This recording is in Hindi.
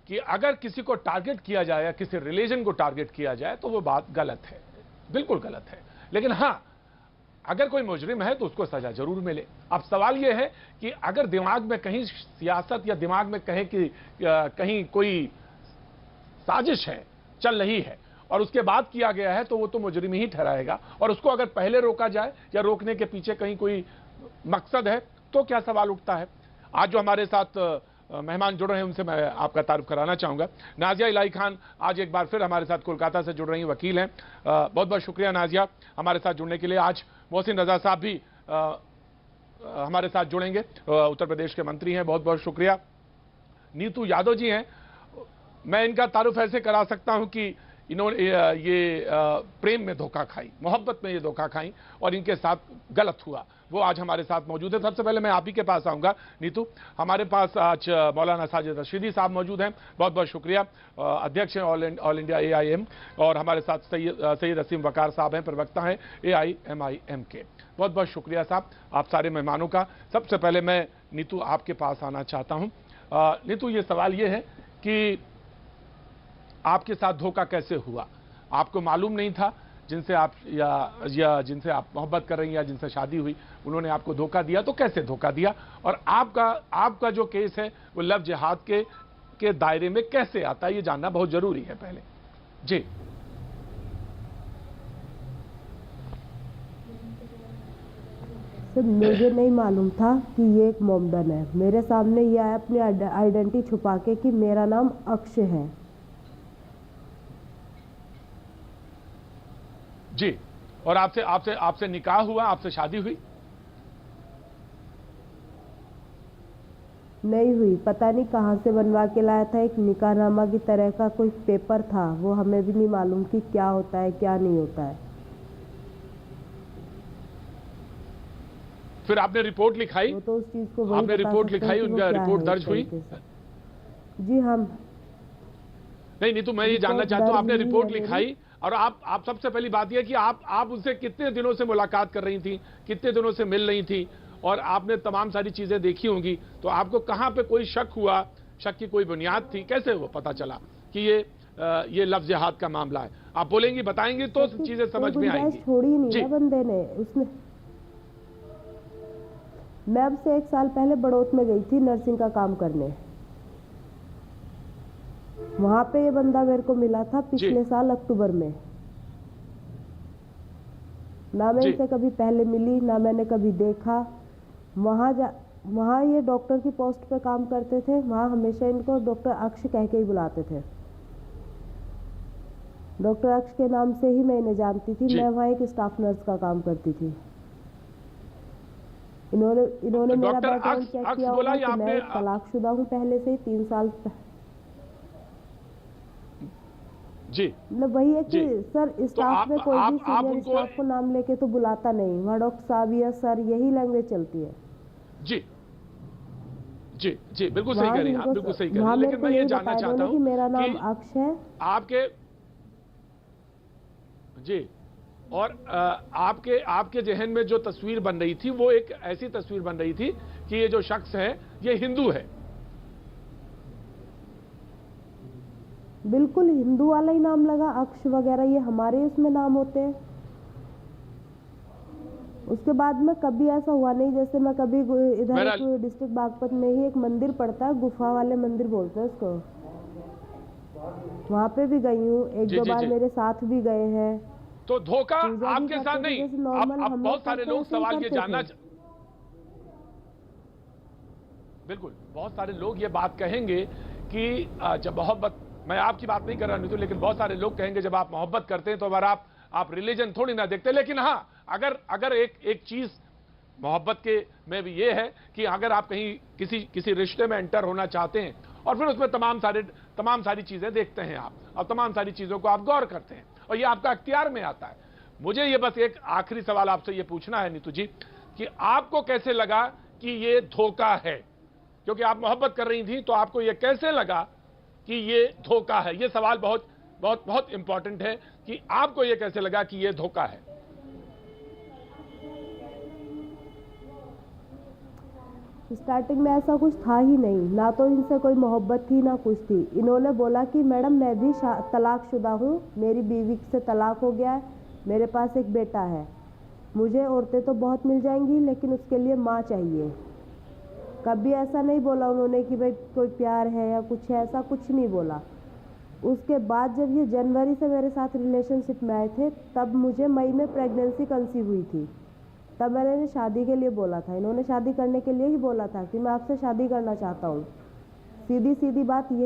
कि अगर किसी को टारगेट किया जाए या किसी रिलीजन को टारगेट किया जाए तो वो बात गलत है, बिल्कुल गलत है। लेकिन हां, अगर कोई मुजरिम है तो उसको सजा जरूर मिले। अब सवाल यह है कि अगर दिमाग में कहीं सियासत या दिमाग में कहे कि कहीं कोई साजिश है, चल रही है और उसके बाद किया गया है तो वो तो मुजरिम ही ठहराएगा। और उसको अगर पहले रोका जाए या रोकने के पीछे कहीं कोई मकसद है तो क्या सवाल उठता है। आज जो हमारे साथ मेहमान जुड़ रहे हैं उनसे मैं आपका तारुफ कराना चाहूंगा। नाजिया इलाही खान आज एक बार फिर हमारे साथ कोलकाता से जुड़ रही हैं, वकील हैं। बहुत बहुत शुक्रिया नाजिया हमारे साथ जुड़ने के लिए। आज मोहसिन रजा साहब भी हमारे साथ जुड़ेंगे, उत्तर प्रदेश के मंत्री हैं, बहुत बहुत शुक्रिया। नीतू यादव जी हैं, मैं इनका तारुफ ऐसे करा सकता हूं कि इन्होंने ये प्रेम में धोखा खाई, मोहब्बत में ये धोखा खाई और इनके साथ गलत हुआ, वो आज हमारे साथ मौजूद है। सबसे पहले मैं आप ही के पास आऊंगा नीतू। हमारे पास आज मौलाना साजिद रशीदी साहब मौजूद हैं, बहुत बहुत शुक्रिया। अध्यक्ष हैं ऑल इंडिया AIM, और हमारे साथ सैयद असीम वकार साहब हैं, प्रवक्ता हैं AIMIM के। बहुत बहुत शुक्रिया साहब आप सारे मेहमानों का। सबसे पहले मैं नीतू आपके पास आना चाहता हूं। नीतू, ये सवाल ये है कि आपके साथ धोखा कैसे हुआ? आपको मालूम नहीं था जिनसे आप या जिनसे आप मोहब्बत कर रही हैं या जिनसे शादी हुई उन्होंने आपको धोखा दिया, तो कैसे धोखा दिया? और आपका जो केस है वो लव जिहाद के दायरे में कैसे आता है, ये जानना बहुत जरूरी है पहले जी। सर, मुझे नहीं मालूम था कि ये एक मोमडन है। मेरे सामने ये आया अपनी आइडेंटिटी छुपा के कि मेरा नाम अक्ष है। जी, और आपसे निकाह हुआ, आपसे शादी हुई? नहीं हुई, पता नहीं कहाँ से बनवा के लाया था। एक निकाहनामा की तरह का कोई पेपर था, वो हमें भी नहीं मालूम कि क्या होता है क्या नहीं होता है। फिर आपने रिपोर्ट लिखाई? वो तो उस चीज को आपने रिपोर्ट लिखाई, उनका रिपोर्ट दर्ज हुई? जी हम नहीं तो मैं ये जानना चाहता हूं, आपने रिपोर्ट लिखाई और आप सबसे पहली बात यह कि आप उनसे कितने दिनों से मुलाकात कर रही थी, कितने दिनों से मिल रही थी, और आपने तमाम सारी चीजें देखी होंगी, तो आपको कहां पे कोई शक हुआ, शक की कोई बुनियाद थी, कैसे वो पता चला कि ये लफ्ज जिहाद का मामला है? आप बोलेंगी, बताएंगी तो चीजें समझ में आएंगी। छोड़ी नहीं ना बंदे ने उसने। मैं अब से 1 साल पहले बड़ौत में गई थी नर्सिंग का काम करने। वहां पे ये बंदा मेरे को मिला था पिछले साल अक्टूबर में। ना मैं इनसे कभी पहले मिली, ना मैंने कभी देखा। वहाँ ये डॉक्टर की पोस्ट पे काम करते थे, वहाँ हमेशा इनको डॉक्टर अक्ष कह के ही बुलाते थे। डॉक्टर अक्ष के नाम से ही मैं इन्हें जानती थी। मैं वहाँ एक स्टाफ नर्स का काम करती थी। इन्होंने मेरा बैकग्राउंड चेक किया होगा कि मैं तलाकशुदा हूँ पहले से 3 साल जी। मतलब वही है कि सर स्टाफ में कोई भी सीनियर स्टाफ को नाम लेके तो बुलाता नहीं, वहाँ डॉक्टर साहब या सर यही लैंग्वेज चलती है। जी जी जी, बिल्कुल सही कह रही हैं आप, बिल्कुल सही कह रही हैं। लेकिन मैं ये जानना चाहता हूँ कि मेरा नाम अक्ष है आपके जी, और आपके जहन में जो तस्वीर बन रही थी वो एक ऐसी तस्वीर बन रही थी कि ये जो शख्स है ये हिंदू है। बिल्कुल हिंदू वाला ही नाम लगा, अक्ष वगैरह ये हमारे इसमें नाम होते हैं। उसके बाद में कभी ऐसा हुआ नहीं, जैसे मैं कभी इधर डिस्ट्रिक्ट बागपत में ही एक मंदिर पड़ता है, गुफा वाले मंदिर बोलते हैं उसको, वहां पे भी गई हूँ। 1-2 बार मेरे साथ भी गए हैं। तो धोखा आपके साथ नहीं, अब बहुत सारे लोग सवाल ये जानना, बिल्कुल बहुत सारे लोग ये बात कहेंगे कि जब मोहब्बत, मैं आपकी बात नहीं कर रहा नहीं, लेकिन बहुत सारे लोग कहेंगे जब आप मोहब्बत करते हैं तो अगर आप रिलीजन थोड़ी ना देखते। लेकिन हाँ, अगर एक चीज मोहब्बत के में भी ये है कि अगर आप कहीं किसी रिश्ते में एंटर होना चाहते हैं और फिर उसमें तमाम सारी चीजें देखते हैं आप, और तमाम सारी चीजों को आप गौर करते हैं और ये आपका अख्तियार में आता है। मुझे ये बस एक आखिरी सवाल आपसे ये पूछना है नीतू जी कि आपको कैसे लगा कि ये धोखा है? क्योंकि आप मोहब्बत कर रही थी, तो आपको ये कैसे लगा कि ये धोखा है? ये सवाल बहुत बहुत बहुत इंपॉर्टेंट है कि आपको ये कैसे लगा कि ये धोखा है? स्टार्टिंग में ऐसा कुछ था ही नहीं, ना तो इनसे कोई मोहब्बत थी ना कुछ थी। इन्होंने बोला कि मैडम मैं भी तलाकशुदा हूँ, मेरी बीवी से तलाक हो गया है, मेरे पास एक बेटा है, मुझे औरतें तो बहुत मिल जाएंगी लेकिन उसके लिए माँ चाहिए। कभी ऐसा नहीं बोला उन्होंने कि भाई कोई प्यार है या कुछ है, ऐसा कुछ नहीं बोला। उसके बाद जब ये जनवरी से मेरे साथ रिलेशनशिप में आए थे, तब मुझे मई में प्रेगनेंसी कंसीव हुई थी। तब मैंने इन्हें शादी के लिए बोला था, इन्होंने शादी करने के लिए ही बोला था कि मैं आपसे शादी करना चाहता हूँ। सीधी सीधी बात यही